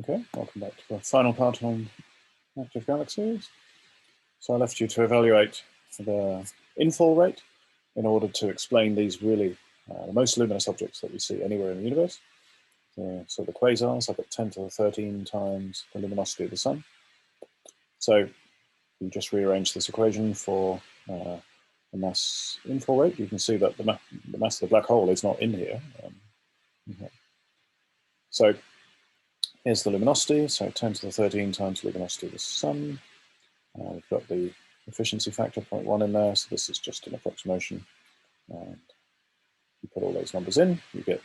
Okay, welcome back to the final part on active galaxies. So I left you to evaluate the infall rate in order to explain these really the most luminous objects that we see anywhere in the universe. So the quasars up at 10 to the 13 times the luminosity of the sun. So you just rearrange this equation for the mass infall rate. You can see that the mass of the black hole is not in here. Okay. So here's the luminosity, so 10 to the 13 times the luminosity of the sun. We've got the efficiency factor 0.1 in there, so this is just an approximation. And you put all those numbers in, you get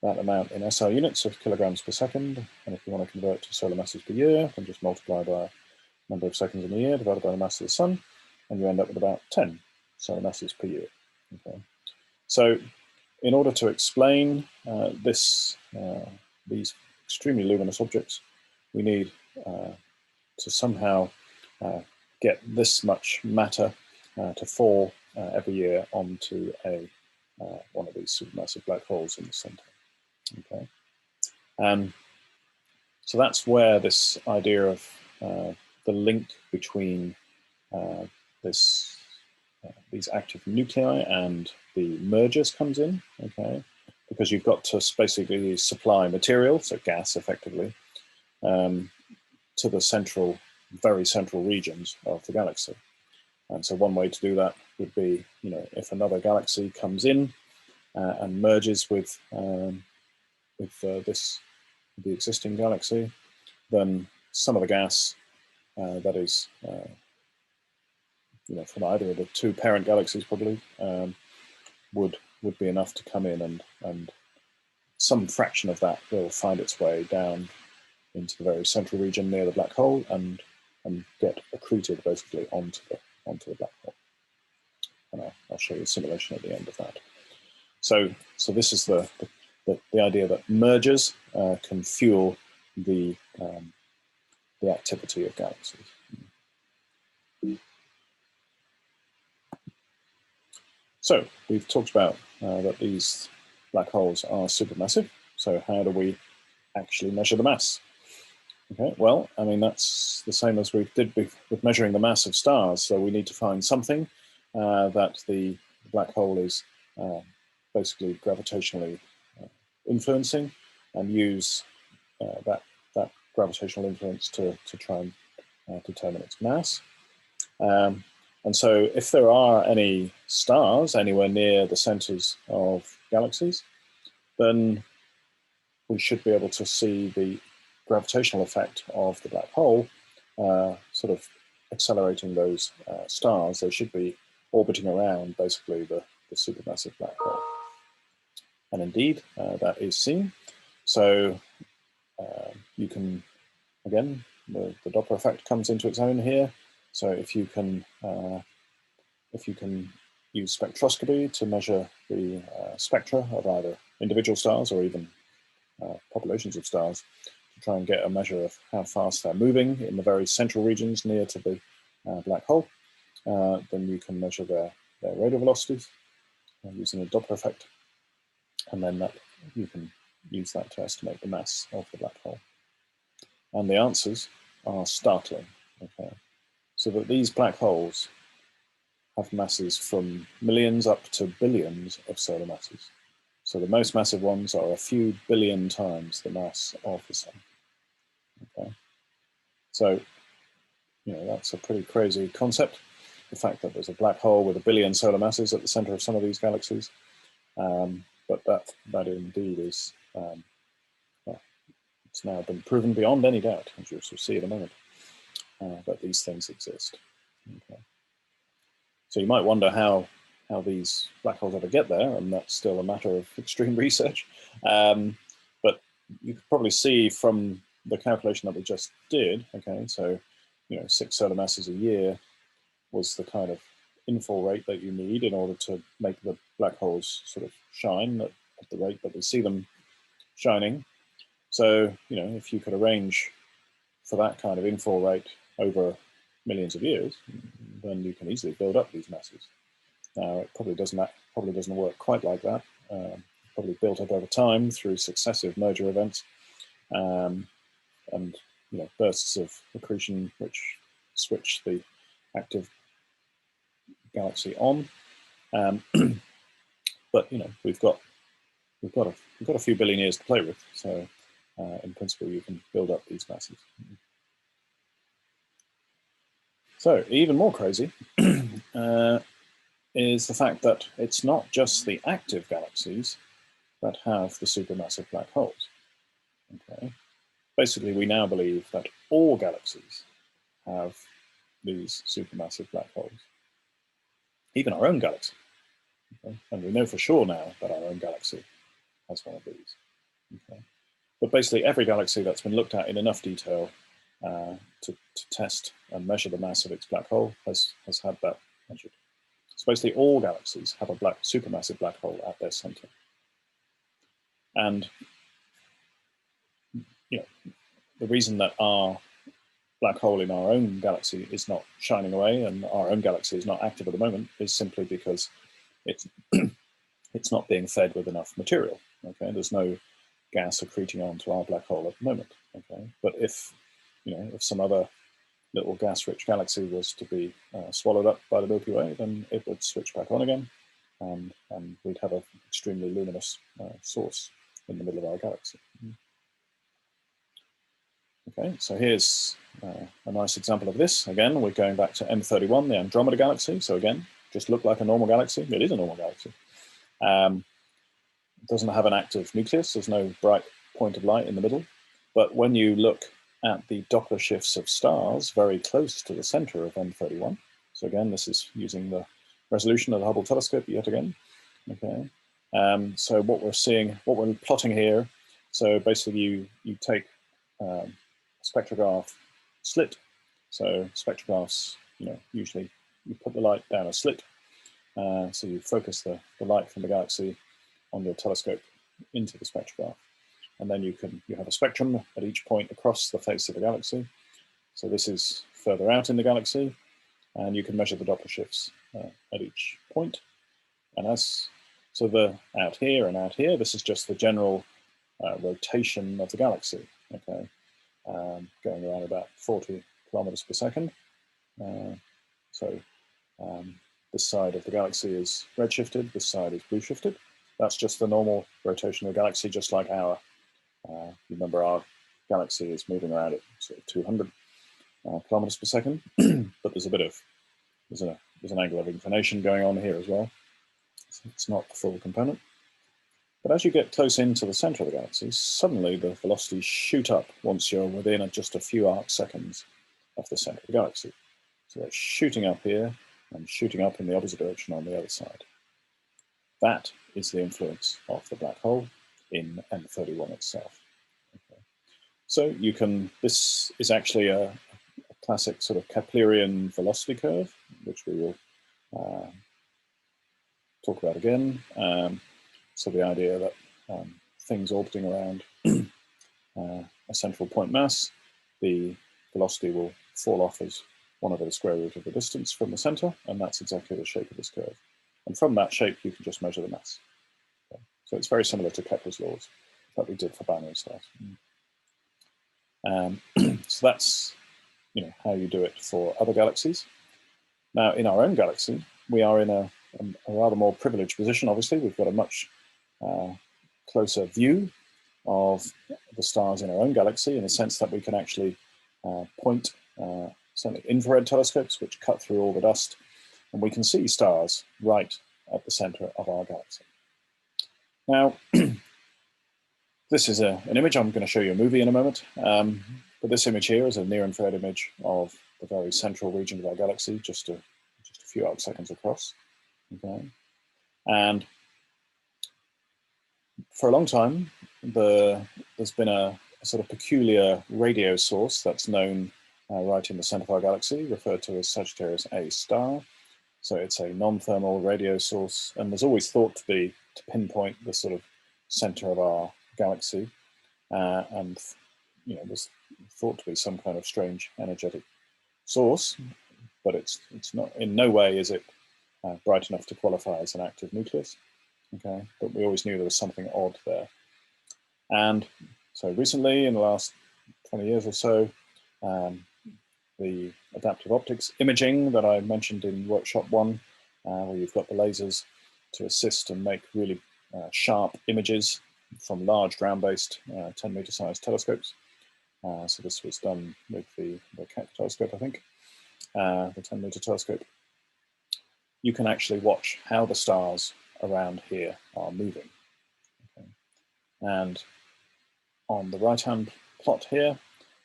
that amount in SI units of kilograms per second. And if you want to convert to solar masses per year, then just multiply by number of seconds in the year divided by the mass of the sun, and you end up with about 10 solar masses per year. Okay. So in order to explain these extremely luminous objects, we need to somehow get this much matter to fall every year onto one of these supermassive black holes in the center. Okay, so that's where this idea of the link between these active nuclei and the mergers comes in. Okay, because you've got to basically supply material, so gas effectively, to the very central regions of the galaxy. And so one way to do that would be, if another galaxy comes in and merges with the existing galaxy, then some of the gas that is, from either of the two parent galaxies probably would be enough to come in, and some fraction of that will find its way down into the very central region near the black hole and get accreted basically onto the black hole. And I'll show you a simulation at the end of that. So this is the idea that mergers can fuel the activity of galaxies. So we've talked about that these black holes are supermassive. So how do we actually measure the mass? Okay, well, I mean, that's the same as we did with measuring the mass of stars. So we need to find something that the black hole is basically gravitationally influencing, and use that gravitational influence to try and determine its mass. And so if there are any stars anywhere near the centers of galaxies, then we should be able to see the gravitational effect of the black hole sort of accelerating those stars. They should be orbiting around basically the supermassive black hole. And indeed, that is seen. So you can, again, the Doppler effect comes into its own here. So if you can use spectroscopy to measure the spectra of either individual stars or even populations of stars, to try and get a measure of how fast they're moving in the very central regions near to the black hole, then you can measure their radial velocities using a Doppler effect, and then you can use that to estimate the mass of the black hole. And the answers are startling. Okay, so that these black holes have masses from millions up to billions of solar masses. So the most massive ones are a few billion times the mass of the sun. Okay, so that's a pretty crazy concept. The fact that there's a black hole with a billion solar masses at the center of some of these galaxies, but that indeed is it's now been proven beyond any doubt, as you'll see in a moment, that these things exist. Okay. So you might wonder how these black holes ever get there, and that's still a matter of extreme research. But you could probably see from the calculation that we just did, okay, so 6 solar masses a year was the kind of infall rate that you need in order to make the black holes sort of shine at the rate that we see them shining. So, if you could arrange for that kind of infall rate over millions of years, then you can easily build up these masses. Now, it probably doesn't work quite like that. Probably built up over time through successive merger events. and bursts of accretion which switch the active galaxy on. But we've got a few billion years to play with, so in principle you can build up these masses. So even more crazy is the fact that it's not just the active galaxies that have the supermassive black holes. Okay, basically we now believe that all galaxies have these supermassive black holes, even our own galaxy. Okay? And we know for sure now that our own galaxy has one of these. Okay? But basically every galaxy that's been looked at in enough detail to test and measure the mass of its black hole has had that measured. So basically all galaxies have a supermassive black hole at their center. And the reason that our black hole in our own galaxy is not shining away and our own galaxy is not active at the moment is simply because it's it's not being fed with enough material. Okay, there's no gas accreting onto our black hole at the moment. Okay, but if some other little gas-rich galaxy was to be swallowed up by the Milky Way, then it would switch back on again, and we'd have an extremely luminous source in the middle of our galaxy. Okay, so here's a nice example of this. Again, we're going back to M31, the Andromeda galaxy. So again, just look like a normal galaxy. It is a normal galaxy. It doesn't have an active nucleus. There's no bright point of light in the middle. But when you look at the Doppler shifts of stars very close to the center of M31, so again, this is using the resolution of the Hubble telescope yet again. Okay, so what we're plotting here, so basically you take spectrograph slit. So spectrographs, usually you put the light down a slit. So you focus the light from the galaxy on your telescope into the spectrograph. And then you have a spectrum at each point across the face of the galaxy. So this is further out in the galaxy, and you can measure the Doppler shifts at each point. And out here and out here, this is just the general rotation of the galaxy. Okay. Going around about 40 kilometers per second. This side of the galaxy is redshifted, this side is blue shifted. That's just the normal rotation of the galaxy, just like our, remember our galaxy is moving around at sort of 200 kilometers per second, but there's an angle of inclination going on here as well. So it's not the full component. But as you get close into the center of the galaxy, suddenly the velocities shoot up once you're within just a few arc seconds of the center of the galaxy. So they're shooting up here and shooting up in the opposite direction on the other side. That is the influence of the black hole in M31 itself. Okay. So this is actually a classic sort of Keplerian velocity curve, which we will talk about again. So the idea that things orbiting around a central point mass, the velocity will fall off as 1/2 the square root of the distance from the center, and that's exactly the shape of this curve. And from that shape, you can just measure the mass. Okay. So it's very similar to Kepler's laws that we did for binary stars. So that's how you do it for other galaxies. Now, in our own galaxy, we are in a rather more privileged position. Obviously, we've got a much closer view of the stars in our own galaxy, in the sense that we can actually point certainly infrared telescopes which cut through all the dust, and we can see stars right at the center of our galaxy. Now, this is an image. I'm going to show you a movie in a moment, but this image here is a near-infrared image of the very central region of our galaxy, just a few arc seconds across. Okay, and for a long time, there's been a sort of peculiar radio source that's known right in the center of our galaxy, referred to as Sagittarius A star. So it's a non-thermal radio source, and was always thought to pinpoint the sort of center of our galaxy, and was thought to be some kind of strange energetic source, but it's not. In no way is it bright enough to qualify as an active nucleus. Okay, but we always knew there was something odd there. And so recently, in the last 20 years or so. The adaptive optics imaging that I mentioned in workshop 1, where you've got the lasers to assist and make really sharp images from large ground-based 10-meter sized telescopes. So this was done with the Keck telescope, I think, the 10-meter telescope. You can actually watch how the stars around here are moving. Okay. And on the right-hand plot here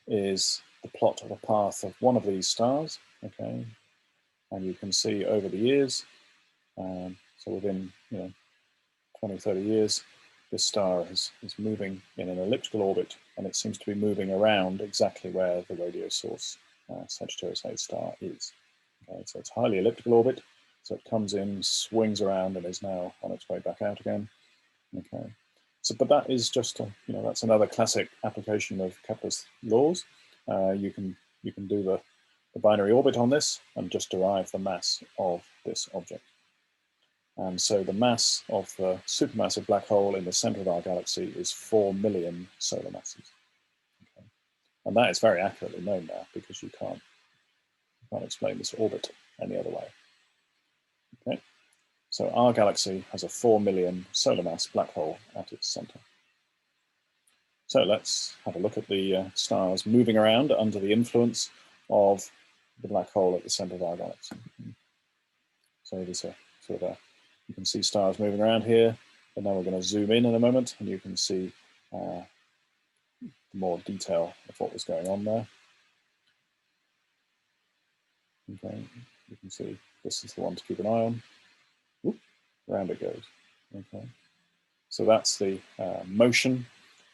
is the plot of the path of one of these stars. Okay, and you can see over the years, so within 20, 30 years, this star is moving in an elliptical orbit, and it seems to be moving around exactly where the radio source Sagittarius A star is. Okay, so it's highly elliptical orbit, so it comes in, swings around, and is now on its way back out again. Okay, so but that is just that's another classic application of Kepler's laws. You can do the binary orbit on this and just derive the mass of this object. And so the mass of the supermassive black hole in the center of our galaxy is 4 million solar masses. Okay. And that is very accurately known now, because you can't explain this orbit any other way. Okay. So our galaxy has a 4 million solar mass black hole at its center. So let's have a look at the stars moving around under the influence of the black hole at the center of our galaxy. So there's a sort of you can see stars moving around here, but now we're going to zoom in a moment, and you can see more detail of what was going on there. Okay, you can see this is the one to keep an eye on. Whoop, around it goes. Okay, so that's the motion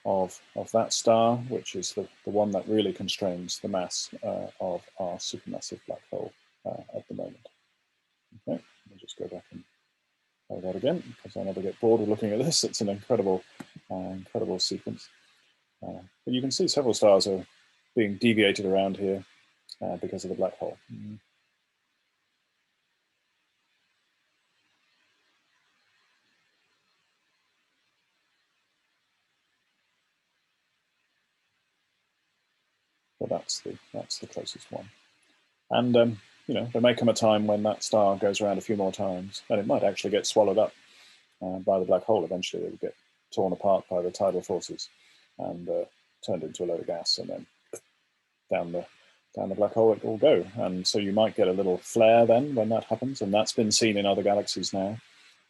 of that star, which is the one that really constrains the mass of our supermassive black hole at the moment. Okay, we'll just go back and play that again, because I never get bored of looking at this. It's an incredible sequence. But you can see several stars are being deviated around here because of the black hole. But that's the closest one. And there may come a time when that star goes around a few more times, and it might actually get swallowed up by the black hole. Eventually, it will get torn apart by the tidal forces and turned into a load of gas, and then down the black hole it will go. And so you might get a little flare then when that happens, and that's been seen in other galaxies now.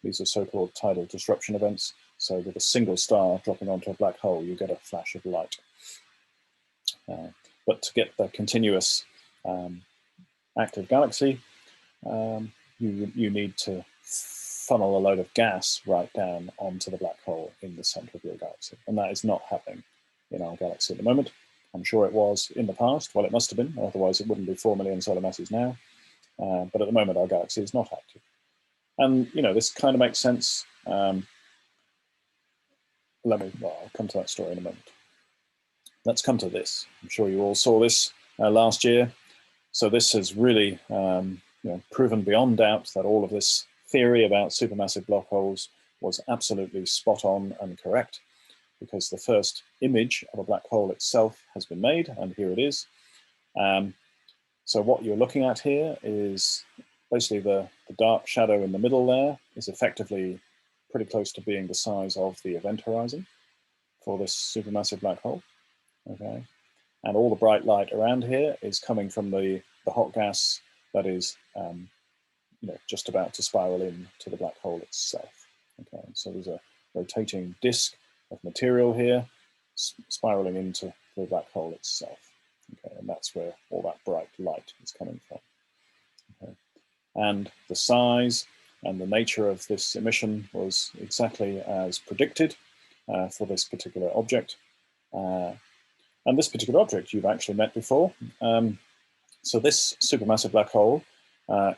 These are so-called tidal disruption events. So with a single star dropping onto a black hole, you get a flash of light. But to get the continuous active galaxy, you need to funnel a load of gas right down onto the black hole in the center of your galaxy. And that is not happening in our galaxy at the moment. I'm sure it was in the past. Well, it must have been, otherwise it wouldn't be 4 million solar masses now. But at the moment, our galaxy is not active. And, this kind of makes sense. I'll come to that story in a moment. Let's come to this. I'm sure you all saw this last year. So this has really proven beyond doubt that all of this theory about supermassive black holes was absolutely spot on and correct, because the first image of a black hole itself has been made, and here it is. So what you're looking at here is basically the dark shadow in the middle there is effectively pretty close to being the size of the event horizon for this supermassive black hole. Okay, and all the bright light around here is coming from the hot gas that is just about to spiral into the black hole itself. Okay, so there's a rotating disk of material here spiraling into the black hole itself. Okay, and that's where all that bright light is coming from. Okay, and the size and the nature of this emission was exactly as predicted for this particular object. And this particular object you've actually met before. So this supermassive black hole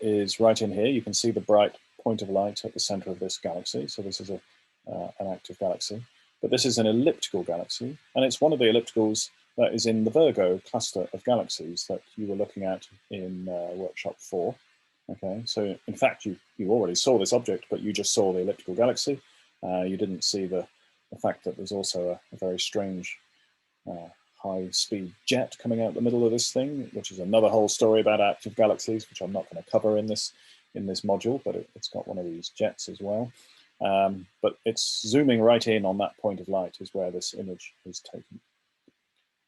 is right in here. You can see the bright point of light at the center of this galaxy. So this is an active galaxy. But this is an elliptical galaxy, and it's one of the ellipticals that is in the Virgo cluster of galaxies that you were looking at in workshop 4. Okay, so in fact, you already saw this object, but you just saw the elliptical galaxy. You didn't see the fact that there's also a very strange high-speed jet coming out the middle of this thing, which is another whole story about active galaxies, which I'm not going to cover in this module, but it's got one of these jets as well. But it's zooming right in on that point of light is where this image is taken.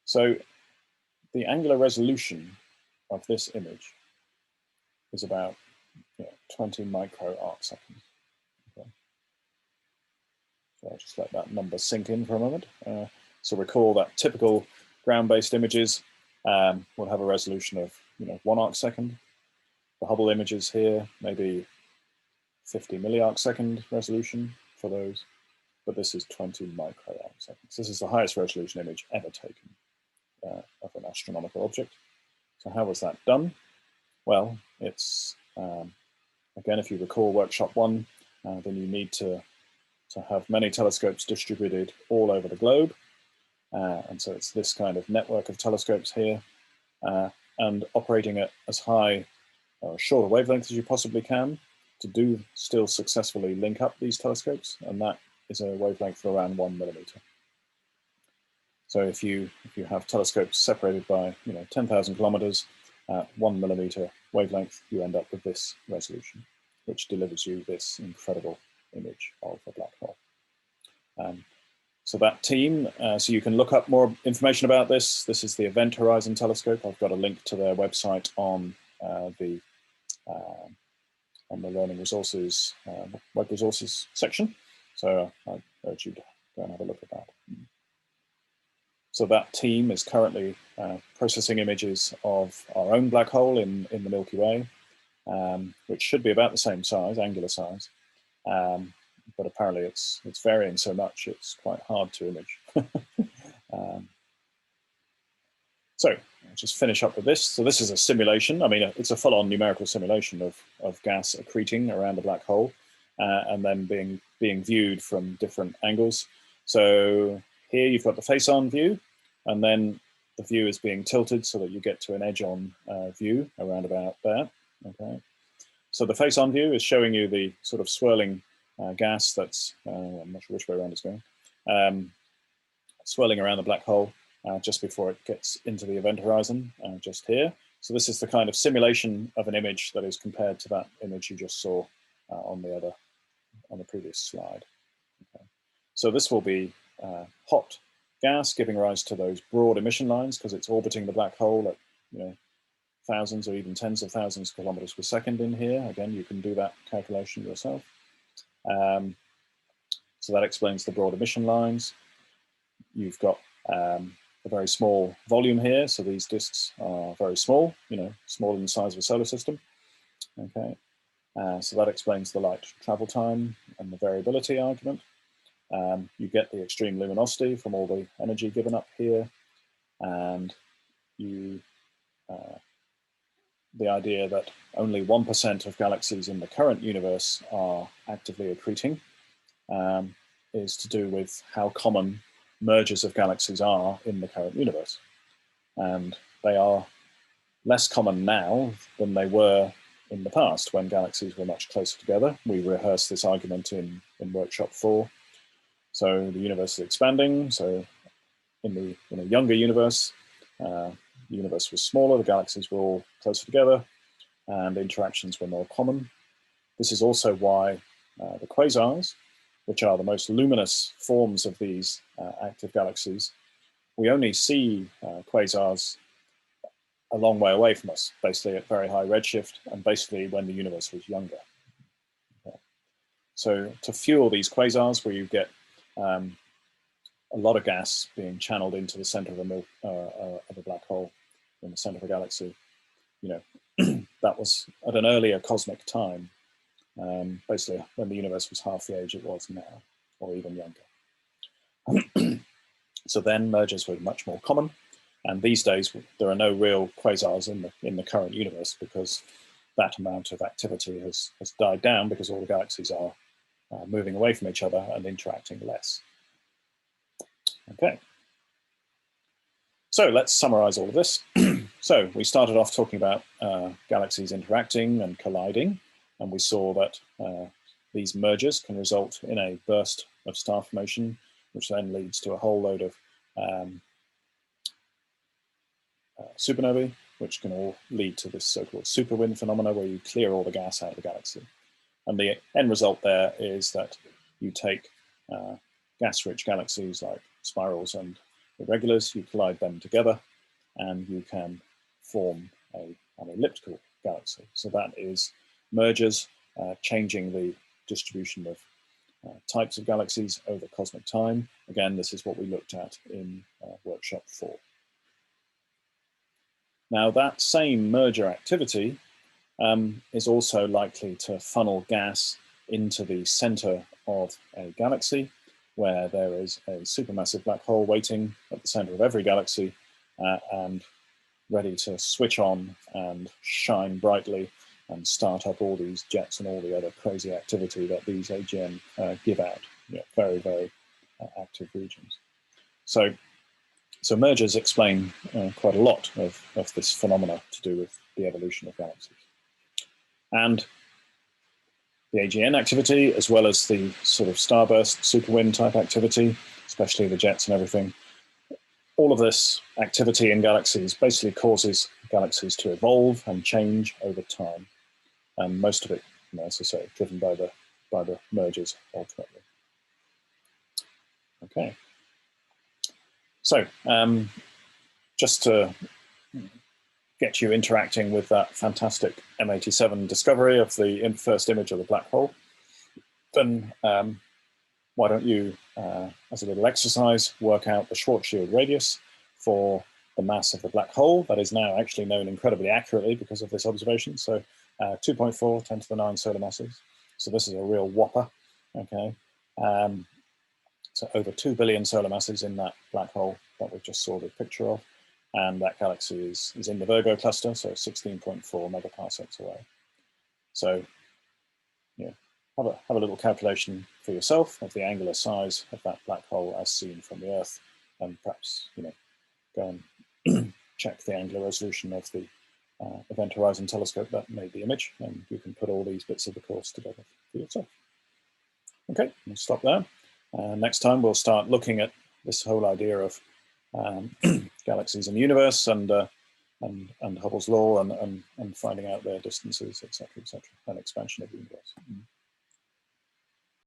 So the angular resolution of this image is about 20 micro arc seconds. Okay. So I'll just let that number sink in for a moment. So recall that typical ground-based images will have a resolution of 1 arc second. The Hubble images here, maybe 50 milliarc second resolution for those, but this is 20 micro arc seconds. This is the highest resolution image ever taken of an astronomical object. So how was that done? Well, it's, again, if you recall workshop 1, then you need to have many telescopes distributed all over the globe. And so it's this kind of network of telescopes here, and operating at as high or shorter wavelength as you possibly can to do still successfully link up these telescopes, and that is a wavelength of around 1 millimeter. So if you have telescopes separated by 10,000 kilometers at 1 millimeter wavelength, you end up with this resolution, which delivers you this incredible image of a black hole. So that team, so you can look up more information about this. This is the Event Horizon Telescope. I've got a link to their website on the Learning Resources, Web Resources section. So I urge you to go and have a look at that. So that team is currently processing images of our own black hole in the Milky Way, which should be about the same size, angular size. But apparently it's varying so much, it's quite hard to image. So I'll just finish up with this. So this is a simulation. I mean, it's a full-on numerical simulation of gas accreting around the black hole and then being viewed from different angles. So here you've got the face-on view, and then the view is being tilted so that you get to an edge-on view around about there. Okay. So the face-on view is showing you the sort of swirling gas that's, I'm not sure which way around it's going, swirling around the black hole just before it gets into the event horizon, just here. So this is the kind of simulation of an image that is compared to that image you just saw on the previous slide. Okay. So this will be hot gas giving rise to those broad emission lines because it's orbiting the black hole at thousands or even tens of thousands of kilometers per second in here. Again, you can do that calculation yourself. So that explains the broad emission lines. You've got a very small volume here, so these disks are very small, smaller than the size of a solar system. Okay, so that explains the light travel time and the variability argument. You get the extreme luminosity from all the energy given up here, and the idea that only 1% of galaxies in the current universe are actively accreting is to do with how common mergers of galaxies are in the current universe. And they are less common now than they were in the past when galaxies were much closer together. We rehearsed this argument in workshop 4. So the universe is expanding. So in a younger universe, the universe was smaller, the galaxies were all closer together, and interactions were more common. This is also why the quasars, which are the most luminous forms of these active galaxies, we only see quasars a long way away from us, basically at very high redshift, and basically when the universe was younger. Okay. So to fuel these quasars, where you get a lot of gas being channeled into the center of a black hole in the center of a galaxy, that was at an earlier cosmic time, basically when the universe was half the age it was now, or even younger. So then mergers were much more common, and these days there are no real quasars in the current universe because that amount of activity has died down because all the galaxies are moving away from each other and interacting less. Okay, so let's summarize all of this. So we started off talking about galaxies interacting and colliding, and we saw that these mergers can result in a burst of star formation, which then leads to a whole load of supernovae, which can all lead to this so-called superwind phenomena where you clear all the gas out of the galaxy. And the end result there is that you take gas-rich galaxies like spirals and irregulars, you collide them together, and you can form an elliptical galaxy. So that is mergers, changing the distribution of types of galaxies over cosmic time. Again, this is what we looked at in workshop 4. Now, that same merger activity is also likely to funnel gas into the center of a galaxy, where there is a supermassive black hole waiting at the center of every galaxy and ready to switch on and shine brightly and start up all these jets and all the other crazy activity that these AGN give out. Very, very active regions. So mergers explain quite a lot of this phenomena to do with the evolution of galaxies. And the AGN activity, as well as the sort of starburst superwind type activity, especially the jets and everything, all of this activity in galaxies basically causes galaxies to evolve and change over time. And most of it, as I say, driven by the mergers ultimately. Okay. So just to get you interacting with that fantastic M87 discovery of the first image of the black hole, then why don't you, as a little exercise, work out the Schwarzschild radius for the mass of the black hole that is now actually known incredibly accurately because of this observation. So 2.4 10 to the 9 solar masses. So this is a real whopper, okay? So over 2 billion solar masses in that black hole that we just saw the picture of. And that galaxy is in the Virgo cluster, so 16.4 megaparsecs away. So yeah, have a little calculation for yourself of the angular size of that black hole as seen from the Earth, and perhaps go and check the angular resolution of the Event Horizon Telescope that made the image, and you can put all these bits of the course together for yourself. Okay, we'll stop there. Next time we'll start looking at this whole idea of galaxies in the universe and Hubble's law and finding out their distances, etc., and expansion of the universe.